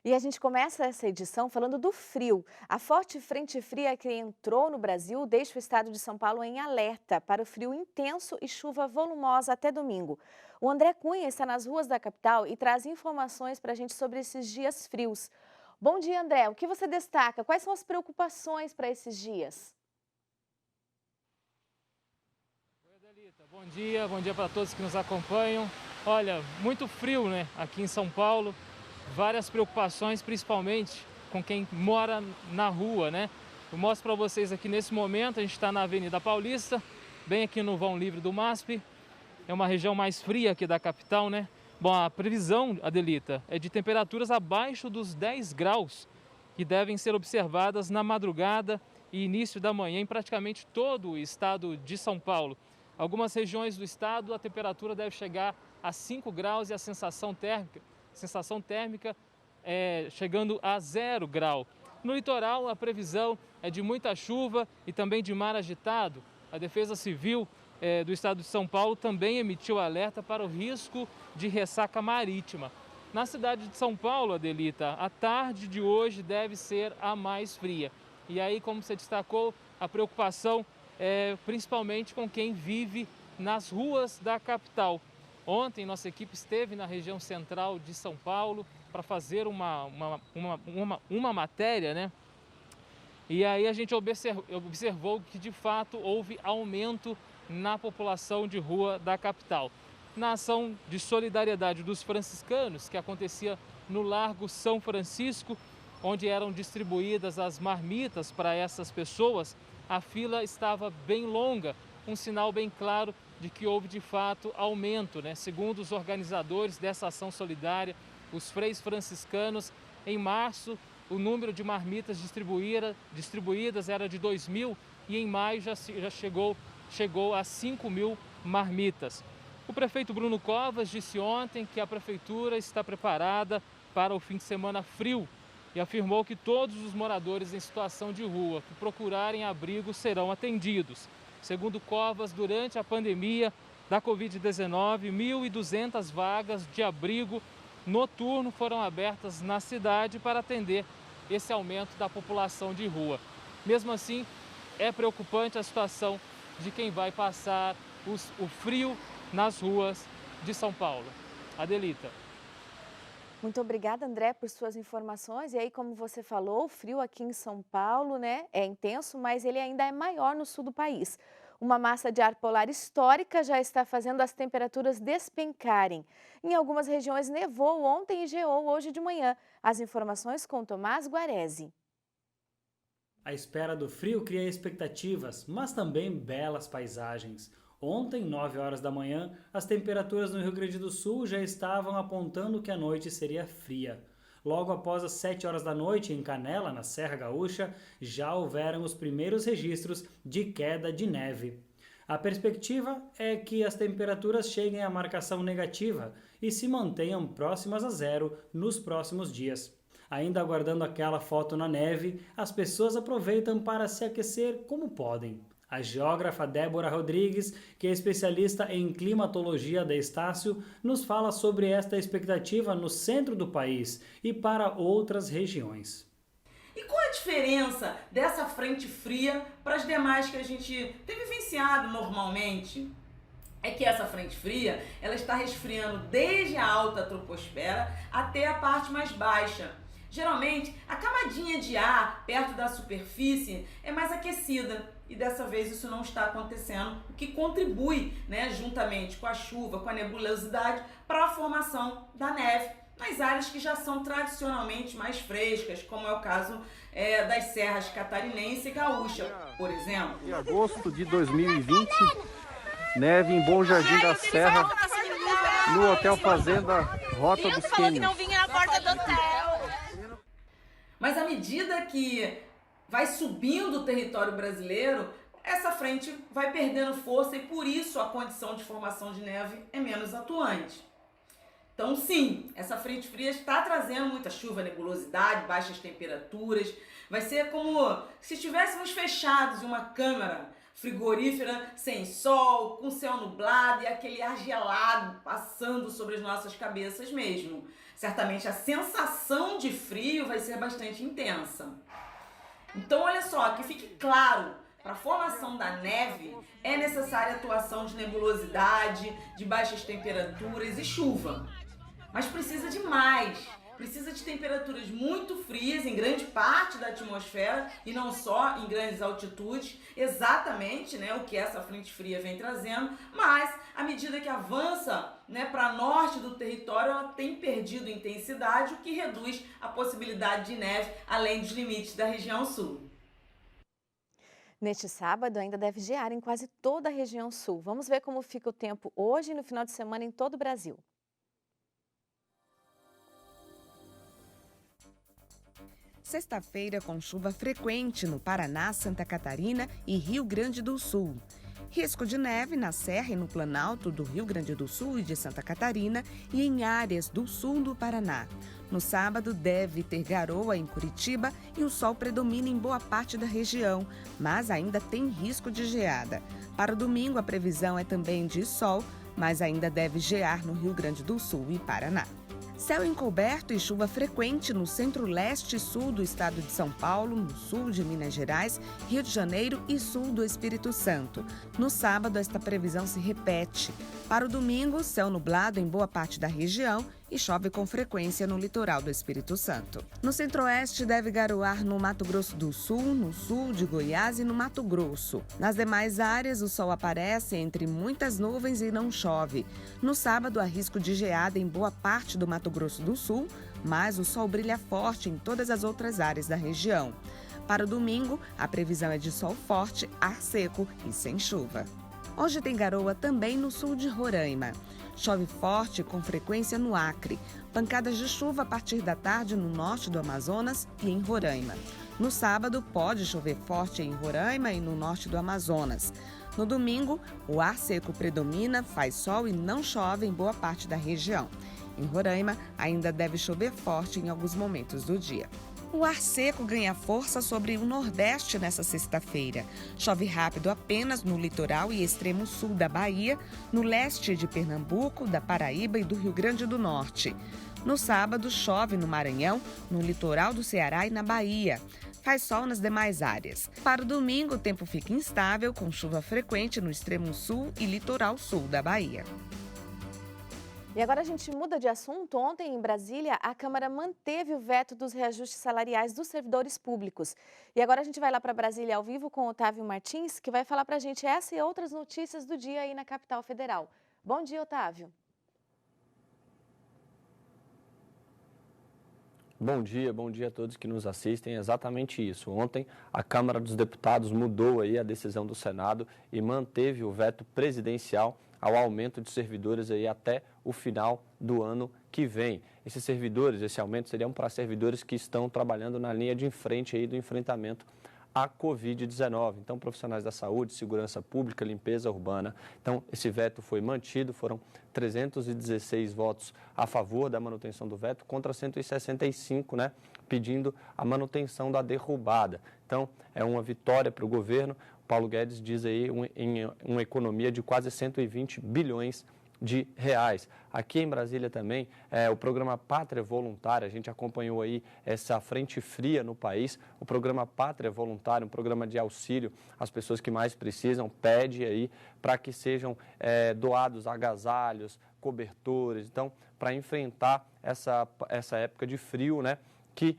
E a gente começa essa edição falando do frio. A forte frente fria que entrou no Brasil deixa o estado de São Paulo em alerta para o frio intenso e chuva volumosa até domingo. O André Cunha está nas ruas da capital e traz informações para a gente sobre esses dias frios. Bom dia, André. O que você destaca? Quais são as preocupações para esses dias? Oi, Adelita. Bom dia para todos que nos acompanham. Olha, muito frio, né, aqui em São Paulo. Várias preocupações, principalmente com quem mora na rua, né? Eu mostro para vocês aqui nesse momento, a gente está na Avenida Paulista, bem aqui no vão livre do MASP. É uma região mais fria aqui da capital, né? Bom, a previsão, Adelita, é de temperaturas abaixo dos 10 graus, que devem ser observadas na madrugada e início da manhã em praticamente todo o estado de São Paulo. Algumas regiões do estado a temperatura deve chegar a 5 graus e a sensação térmica chegando a 0 grau. No litoral, a previsão é de muita chuva e também de mar agitado. A Defesa Civil do estado de São Paulo também emitiu alerta para o risco de ressaca marítima. Na cidade de São Paulo, Adelita, a tarde de hoje deve ser a mais fria. E aí, como você destacou, a preocupação é principalmente com quem vive nas ruas da capital. Ontem, nossa equipe esteve na região central de São Paulo para fazer uma matéria, né? E aí a gente observou que, de fato, houve aumento na população de rua da capital. Na ação de solidariedade dos franciscanos, que acontecia no Largo São Francisco, onde eram distribuídas as marmitas para essas pessoas, a fila estava bem longa, um sinal bem claro de que houve de fato aumento, né? Segundo os organizadores dessa ação solidária, os freis franciscanos, em março o número de marmitas distribuídas era de 2.000 e em maio já chegou a 5.000 marmitas. O prefeito Bruno Covas disse ontem que a prefeitura está preparada para o fim de semana frio e afirmou que todos os moradores em situação de rua que procurarem abrigo serão atendidos. Segundo Covas, durante a pandemia da Covid-19, 1.200 vagas de abrigo noturno foram abertas na cidade para atender esse aumento da população de rua. Mesmo assim, é preocupante a situação de quem vai passar o frio nas ruas de São Paulo. Adelita. Muito obrigada, André, por suas informações. E aí, como você falou, o frio aqui em São Paulo, né, é intenso, mas ele ainda é maior no sul do país. Uma massa de ar polar histórica já está fazendo as temperaturas despencarem. Em algumas regiões nevou ontem e geou hoje de manhã. As informações com Tomás Guarese. A espera do frio cria expectativas, mas também belas paisagens. Ontem, 9 horas da manhã, as temperaturas no Rio Grande do Sul já estavam apontando que a noite seria fria. Logo após as 7 horas da noite, em Canela, na Serra Gaúcha, já houveram os primeiros registros de queda de neve. A perspectiva é que as temperaturas cheguem à marcação negativa e se mantenham próximas a zero nos próximos dias. Ainda aguardando aquela foto na neve, as pessoas aproveitam para se aquecer como podem. A geógrafa Débora Rodrigues, que é especialista em climatologia da Estácio, nos fala sobre esta expectativa no centro do país e para outras regiões. E qual a diferença dessa frente fria para as demais que a gente tem vivenciado normalmente? É que essa frente fria, ela está resfriando desde a alta troposfera até a parte mais baixa. Geralmente, a camadinha de ar perto da superfície é mais aquecida e dessa vez isso não está acontecendo, o que contribui, né, juntamente com a chuva, com a nebulosidade, para a formação da neve nas áreas que já são tradicionalmente mais frescas, como é o caso das serras catarinense e gaúcha, por exemplo. Em agosto de 2020, neve em Bom Jardim da Serra, no Hotel Fazenda Rota dos Cânions. Mas à medida que vai subindo o território brasileiro, essa frente vai perdendo força e por isso a condição de formação de neve é menos atuante. Então sim, essa frente fria está trazendo muita chuva, nebulosidade, baixas temperaturas. Vai ser como se estivéssemos fechados em uma câmara frigorífera sem sol, com céu nublado e aquele ar gelado passando sobre as nossas cabeças mesmo. certamente a sensação de frio vai ser bastante intensa. Então, olha só, que fique claro, para a formação da neve é necessária a atuação de nebulosidade, de baixas temperaturas e chuva. Mas precisa de mais. Precisa de temperaturas muito frias em grande parte da atmosfera e não só em grandes altitudes, exatamente, né, o que essa frente fria vem trazendo, mas à medida que avança, né, para norte do território, ela tem perdido intensidade, o que reduz a possibilidade de neve além dos limites da região sul. Neste sábado ainda deve gear em quase toda a região sul. Vamos ver como fica o tempo hoje e no final de semana em todo o Brasil. Sexta-feira com chuva frequente no Paraná, Santa Catarina e Rio Grande do Sul. Risco de neve na Serra e no Planalto do Rio Grande do Sul e de Santa Catarina e em áreas do sul do Paraná. No sábado deve ter garoa em Curitiba e o sol predomina em boa parte da região, mas ainda tem risco de geada. Para o domingo a previsão é também de sol, mas ainda deve gear no Rio Grande do Sul e Paraná. Céu encoberto e chuva frequente no centro-leste e sul do estado de São Paulo, no sul de Minas Gerais, Rio de Janeiro e sul do Espírito Santo. No sábado, esta previsão se repete. Para o domingo, céu nublado em boa parte da região e chove com frequência no litoral do Espírito Santo. No centro-oeste, deve garoar no Mato Grosso do Sul, no sul de Goiás e no Mato Grosso. Nas demais áreas, o sol aparece entre muitas nuvens e não chove. No sábado, há risco de geada em boa parte do Mato Grosso do Sul, mas o sol brilha forte em todas as outras áreas da região. Para o domingo, a previsão é de sol forte, ar seco e sem chuva. Hoje tem garoa também no sul de Roraima. Chove forte com frequência no Acre. Pancadas de chuva a partir da tarde no norte do Amazonas e em Roraima. No sábado, pode chover forte em Roraima e no norte do Amazonas. No domingo, o ar seco predomina, faz sol e não chove em boa parte da região. Em Roraima, ainda deve chover forte em alguns momentos do dia. O ar seco ganha força sobre o Nordeste nesta sexta-feira. Chove rápido apenas no litoral e extremo sul da Bahia, no leste de Pernambuco, da Paraíba e do Rio Grande do Norte. No sábado, chove no Maranhão, no litoral do Ceará e na Bahia. Faz sol nas demais áreas. Para o domingo, o tempo fica instável, com chuva frequente no extremo sul e litoral sul da Bahia. E agora a gente muda de assunto. Ontem, em Brasília, a Câmara manteve o veto dos reajustes salariais dos servidores públicos. E agora a gente vai lá para Brasília ao vivo com Otávio Martins, que vai falar para a gente essa e outras notícias do dia aí na capital federal. Bom dia, Otávio. Bom dia a todos que nos assistem. É exatamente isso. Ontem, a Câmara dos Deputados mudou aí a decisão do Senado e manteve o veto presidencial ao aumento de servidores aí até o final do ano que vem. Esses servidores, esse aumento seriam para servidores que estão trabalhando na linha de frente aí do enfrentamento à Covid-19. Então, profissionais da saúde, segurança pública, limpeza urbana. Então, esse veto foi mantido, foram 316 votos a favor da manutenção do veto, contra 165, pedindo a manutenção da derrubada. Então, é uma vitória para o governo. Paulo Guedes diz aí em uma economia de quase 120 bilhões de reais. Aqui em Brasília também, o programa Pátria Voluntária, a gente acompanhou aí essa frente fria no país. O programa Pátria Voluntária, um programa de auxílio às pessoas que mais precisam, pede aí para que sejam doados agasalhos, cobertores, então, para enfrentar essa época de frio, que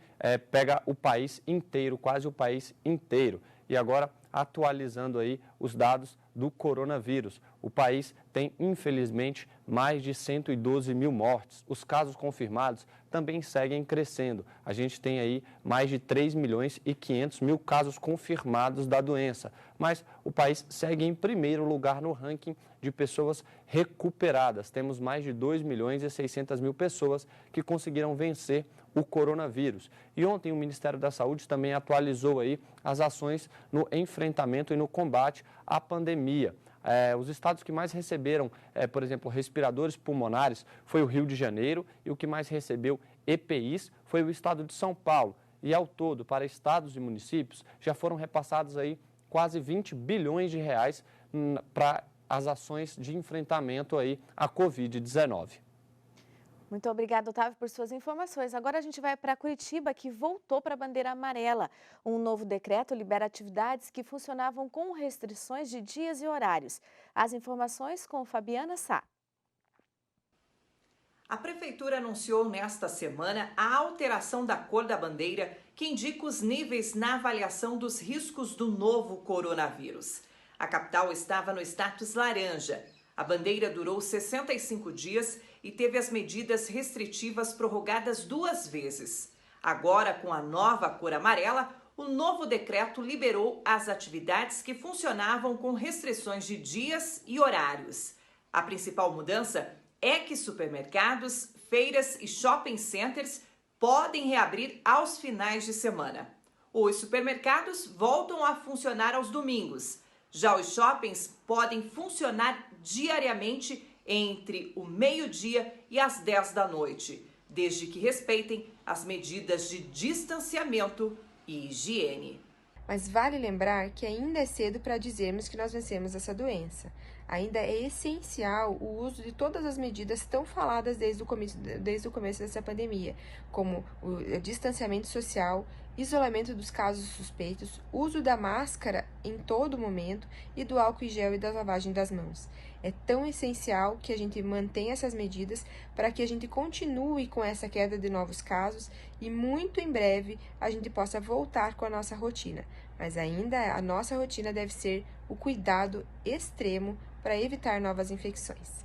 pega o país inteiro, quase o país inteiro. E agora, atualizando aí os dados do coronavírus. O país tem, infelizmente, mais de 112 mil mortes. Os casos confirmados também seguem crescendo. A gente tem aí mais de 3 milhões e 500 mil casos confirmados da doença. Mas o país segue em primeiro lugar no ranking de pessoas recuperadas. Temos mais de 2 milhões e 600 mil pessoas que conseguiram vencer o coronavírus. E ontem o Ministério da Saúde também atualizou aí as ações no enfrentamento e no combate à pandemia. Os estados que mais receberam, por exemplo, respiradores pulmonares foi o Rio de Janeiro, e o que mais recebeu EPIs foi o estado de São Paulo. E ao todo, para estados e municípios, já foram repassados aí quase 20 bilhões de reais para as ações de enfrentamento aí à Covid-19. Muito obrigada, Otávio, por suas informações. Agora a gente vai para Curitiba, que voltou para a bandeira amarela. Um novo decreto libera atividades que funcionavam com restrições de dias e horários. As informações com Fabiana Sá. A Prefeitura anunciou nesta semana a alteração da cor da bandeira, que indica os níveis na avaliação dos riscos do novo coronavírus. A capital estava no status laranja. A bandeira durou 65 dias e teve as medidas restritivas prorrogadas 2 vezes. Agora, com a nova cor amarela, o novo decreto liberou as atividades que funcionavam com restrições de dias e horários. A principal mudança é que supermercados, feiras e shopping centers podem reabrir aos finais de semana. Os supermercados voltam a funcionar aos domingos. Já os shoppings podem funcionar diariamente entre o meio-dia e as 10 da noite, desde que respeitem as medidas de distanciamento e higiene. Mas vale lembrar que ainda é cedo para dizermos que nós vencemos essa doença. Ainda é essencial o uso de todas as medidas tão faladas desde o começo dessa pandemia, como o distanciamento social, isolamento dos casos suspeitos, uso da máscara em todo momento e do álcool em gel e da lavagem das mãos. É tão essencial que a gente mantenha essas medidas para que a gente continue com essa queda de novos casos e muito em breve a gente possa voltar com a nossa rotina. Mas ainda a nossa rotina deve ser o cuidado extremo para evitar novas infecções.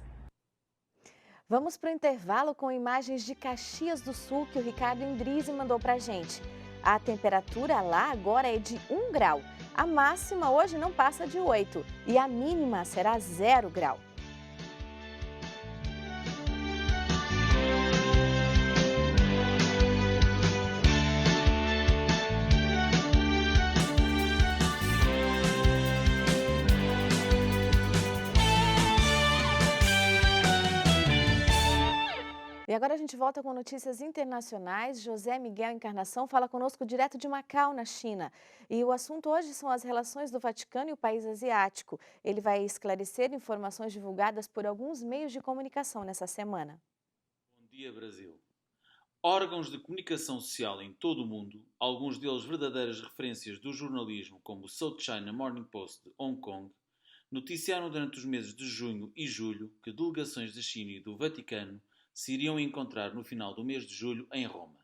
Vamos para o intervalo com imagens de Caxias do Sul que o Ricardo Indrizi mandou para a gente. A temperatura lá agora é de 1 grau. A máxima hoje não passa de 8 e a mínima será 0 grau. E agora a gente volta com notícias internacionais. José Miguel Encarnação fala conosco direto de Macau, na China. E o assunto hoje são as relações do Vaticano e o país asiático. Ele vai esclarecer informações divulgadas por alguns meios de comunicação nessa semana. Bom dia, Brasil. Órgãos de comunicação social em todo o mundo, alguns deles verdadeiras referências do jornalismo, como o South China Morning Post de Hong Kong, noticiaram durante os meses de junho e julho que delegações da China e do Vaticano se iriam encontrar no final do mês de julho em Roma.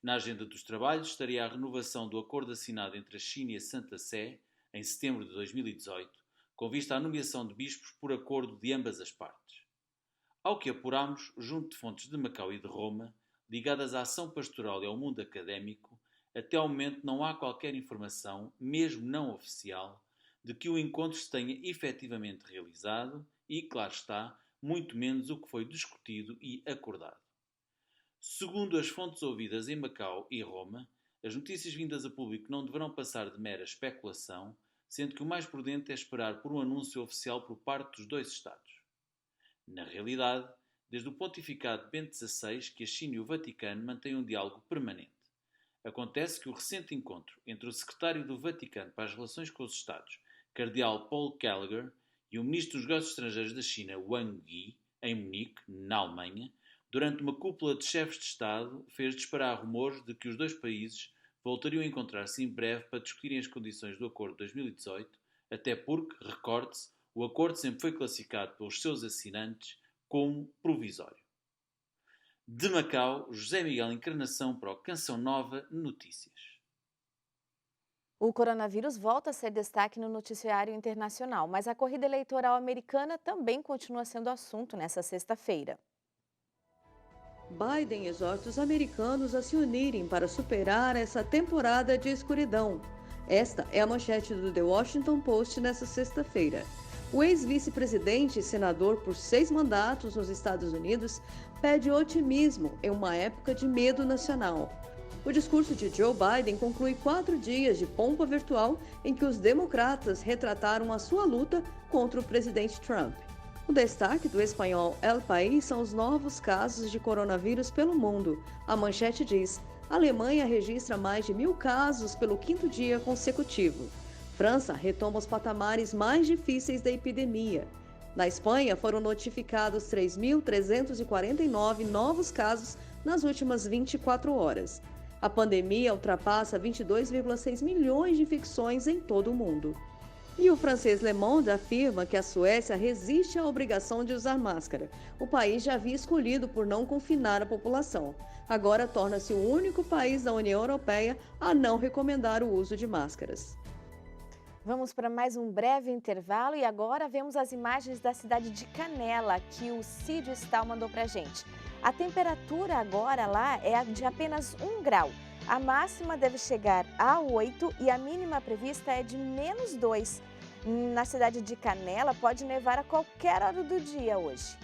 Na agenda dos trabalhos estaria a renovação do acordo assinado entre a China e a Santa Sé, em setembro de 2018, com vista à nomeação de bispos por acordo de ambas as partes. Ao que apuramos, junto de fontes de Macau e de Roma, ligadas à ação pastoral e ao mundo académico, até ao momento não há qualquer informação, mesmo não oficial, de que o encontro se tenha efetivamente realizado e, claro está, muito menos o que foi discutido e acordado. Segundo as fontes ouvidas em Macau e Roma, as notícias vindas a público não deverão passar de mera especulação, sendo que o mais prudente é esperar por um anúncio oficial por parte dos dois Estados. Na realidade, desde o pontificado de Bento XVI que a China e o Vaticano mantêm um diálogo permanente. Acontece que o recente encontro entre o secretário do Vaticano para as relações com os Estados, cardeal Paul Gallagher, e o ministro dos Negócios Estrangeiros da China, Wang Yi, em Munique, na Alemanha, durante uma cúpula de chefes de Estado, fez disparar rumores de que os dois países voltariam a encontrar-se em breve para discutirem as condições do acordo de 2018, até porque, recorde-se, o acordo sempre foi classificado pelos seus assinantes como provisório. De Macau, José Miguel Encarnação para o Canção Nova Notícias. O coronavírus volta a ser destaque no noticiário internacional, mas a corrida eleitoral americana também continua sendo assunto nesta sexta-feira. Biden exorta os americanos a se unirem para superar essa temporada de escuridão. Esta é a manchete do The Washington Post nesta sexta-feira. O ex-vice-presidente e senador por 6 mandatos nos Estados Unidos pede otimismo em uma época de medo nacional. O discurso de Joe Biden conclui 4 dias de pompa virtual em que os democratas retrataram a sua luta contra o presidente Trump. O destaque do espanhol El País são os novos casos de coronavírus pelo mundo. A manchete diz: a Alemanha registra mais de 1.000 casos pelo 5º dia consecutivo. França retoma os patamares mais difíceis da epidemia. Na Espanha, foram notificados 3.349 novos casos nas últimas 24 horas. A pandemia ultrapassa 22,6 milhões de infecções em todo o mundo. E o francês Le Monde afirma que a Suécia resiste à obrigação de usar máscara. O país já havia escolhido por não confinar a população. Agora torna-se o único país da União Europeia a não recomendar o uso de máscaras. Vamos para mais um breve intervalo e agora vemos as imagens da cidade de Canela que o Cídio Stal mandou para a gente. A temperatura agora lá é de apenas 1 grau. A máxima deve chegar a 8 e a mínima prevista é de -2. Na cidade de Canela pode nevar a qualquer hora do dia hoje.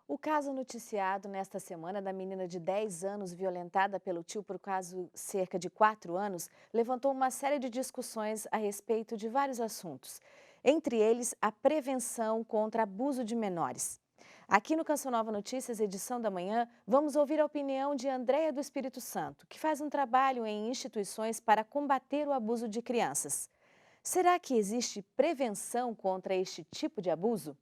O caso noticiado nesta semana da menina de 10 anos violentada pelo tio por cerca de 4 anos levantou uma série de discussões a respeito de vários assuntos, entre eles a prevenção contra abuso de menores. Aqui no Canção Nova Notícias, edição da manhã, vamos ouvir a opinião de Andréia do Espírito Santo, que faz um trabalho em instituições para combater o abuso de crianças. Será que existe prevenção contra este tipo de abuso?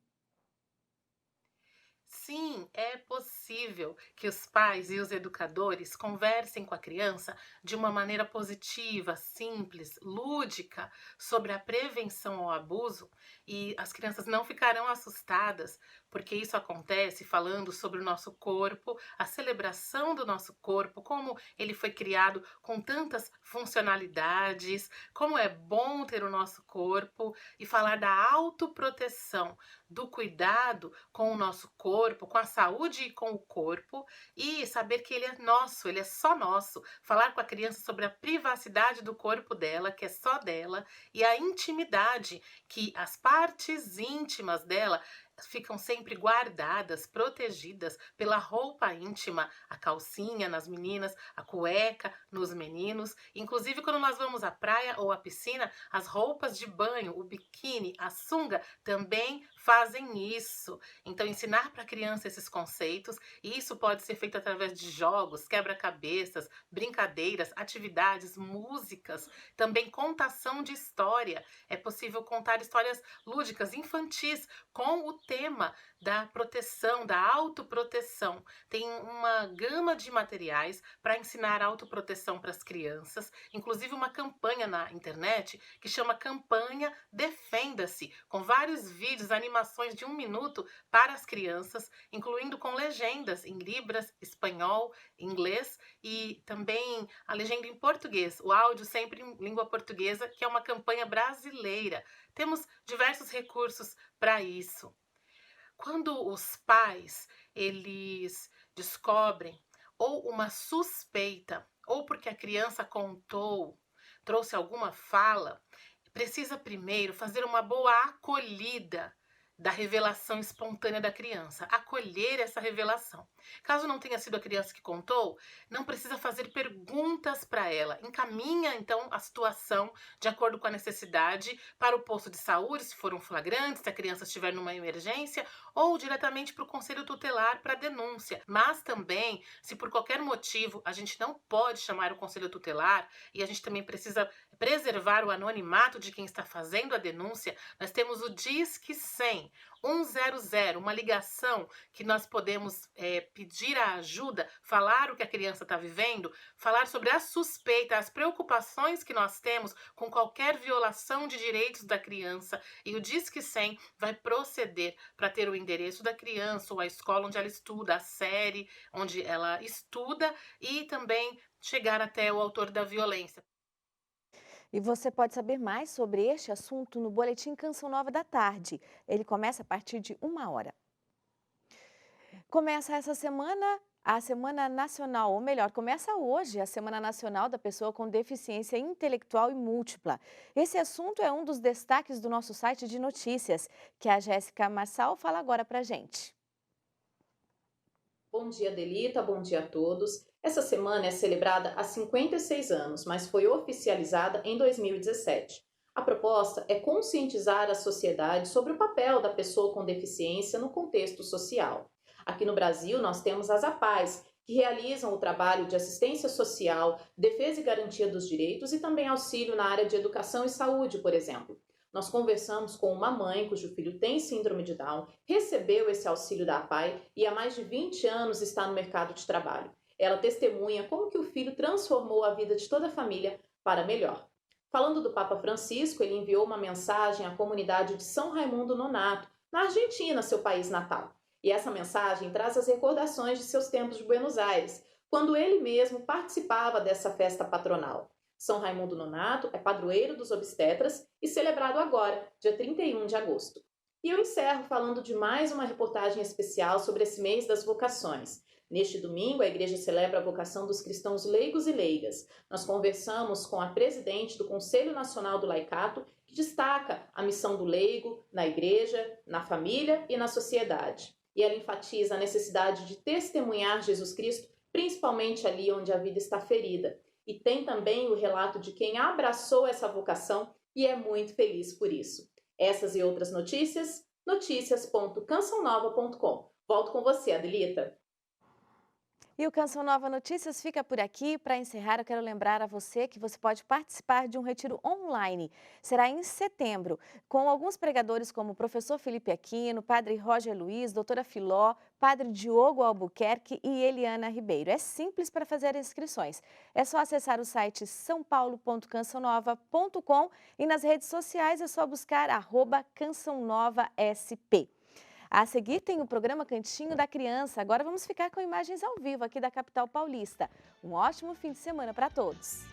Sim, é possível que os pais e os educadores conversem com a criança de uma maneira positiva, simples, lúdica, sobre a prevenção ao abuso e as crianças não ficarão assustadas, porque isso acontece falando sobre o nosso corpo, a celebração do nosso corpo, como ele foi criado com tantas funcionalidades, como é bom ter o nosso corpo e falar da autoproteção, do cuidado com o nosso corpo, com a saúde e com o corpo e saber que ele é nosso, ele é só nosso. Falar com a criança sobre a privacidade do corpo dela, que é só dela, e a intimidade, que as partes íntimas dela ficam sempre guardadas, protegidas pela roupa íntima, a calcinha nas meninas, a cueca nos meninos. Inclusive, quando nós vamos à praia ou à piscina, as roupas de banho, o biquíni, a sunga também fazem isso. Então, ensinar para a criança esses conceitos, e isso pode ser feito através de jogos, quebra-cabeças, brincadeiras, atividades, músicas, também contação de história. É possível contar histórias lúdicas, infantis, com o tema da proteção, da autoproteção. Tem uma gama de materiais para ensinar autoproteção para as crianças, inclusive uma campanha na internet que chama Campanha Defenda-se, com vários vídeos, animações de 1 minuto para as crianças, incluindo com legendas em libras, espanhol, inglês e também a legenda em português, o áudio sempre em língua portuguesa, que é uma campanha brasileira. Temos diversos recursos para isso. Quando os pais, eles descobrem ou uma suspeita, ou porque a criança contou, trouxe alguma fala, precisa primeiro fazer uma boa acolhida da revelação espontânea da criança, acolher essa revelação. Caso não tenha sido a criança que contou, não precisa fazer perguntas para ela. Encaminha, então, a situação de acordo com a necessidade para o posto de saúde, se for um flagrante, se a criança estiver numa emergência, ou diretamente para o conselho tutelar para denúncia. Mas também, se por qualquer motivo a gente não pode chamar o conselho tutelar e a gente também precisa preservar o anonimato de quem está fazendo a denúncia, nós temos o Disque 100, 100, uma ligação que nós podemos pedir a ajuda, falar o que a criança está vivendo, falar sobre a suspeita, as preocupações que nós temos com qualquer violação de direitos da criança, e o Disque 100 vai proceder para ter o endereço da criança, ou a escola onde ela estuda, a série onde ela estuda, e também chegar até o autor da violência. E você pode saber mais sobre este assunto no Boletim Canção Nova da Tarde. Ele começa a partir de 1h. Começa essa semana a Semana Nacional, ou melhor, começa hoje a Semana Nacional da Pessoa com Deficiência Intelectual e Múltipla. Esse assunto é um dos destaques do nosso site de notícias, que a Jéssica Marçal fala agora pra gente. Bom dia, Delita. Bom dia a todos. Essa semana é celebrada há 56 anos, mas foi oficializada em 2017. A proposta é conscientizar a sociedade sobre o papel da pessoa com deficiência no contexto social. Aqui no Brasil, nós temos as APAES, que realizam o trabalho de assistência social, defesa e garantia dos direitos e também auxílio na área de educação e saúde, por exemplo. Nós conversamos com uma mãe cujo filho tem síndrome de Down, recebeu esse auxílio da APAE e há mais de 20 anos está no mercado de trabalho. Ela testemunha como que o filho transformou a vida de toda a família para melhor. Falando do Papa Francisco, ele enviou uma mensagem à comunidade de São Raimundo Nonato, na Argentina, seu país natal. E essa mensagem traz as recordações de seus tempos de Buenos Aires, quando ele mesmo participava dessa festa patronal. São Raimundo Nonato é padroeiro dos obstetras e celebrado agora, dia 31 de agosto. E eu encerro falando de mais uma reportagem especial sobre esse mês das vocações. Neste domingo, a igreja celebra a vocação dos cristãos leigos e leigas. Nós conversamos com a presidente do Conselho Nacional do Laicato, que destaca a missão do leigo na igreja, na família e na sociedade. E ela enfatiza a necessidade de testemunhar Jesus Cristo, principalmente ali onde a vida está ferida. E tem também o relato de quem abraçou essa vocação e é muito feliz por isso. Essas e outras notícias, noticias.cançãonova.com. Volto com você, Adelita. E o Canção Nova Notícias fica por aqui. Para encerrar, eu quero lembrar a você que você pode participar de um retiro online. Será em setembro, com alguns pregadores como o professor Felipe Aquino, padre Roger Luiz, doutora Filó, padre Diogo Albuquerque e Eliana Ribeiro. É simples para fazer inscrições. É só acessar o site saopaulo.cançãonova.com e nas redes sociais é só buscar @cançãonovasp. A seguir tem o programa Cantinho da Criança. Agora vamos ficar com imagens ao vivo aqui da capital paulista. Um ótimo fim de semana para todos.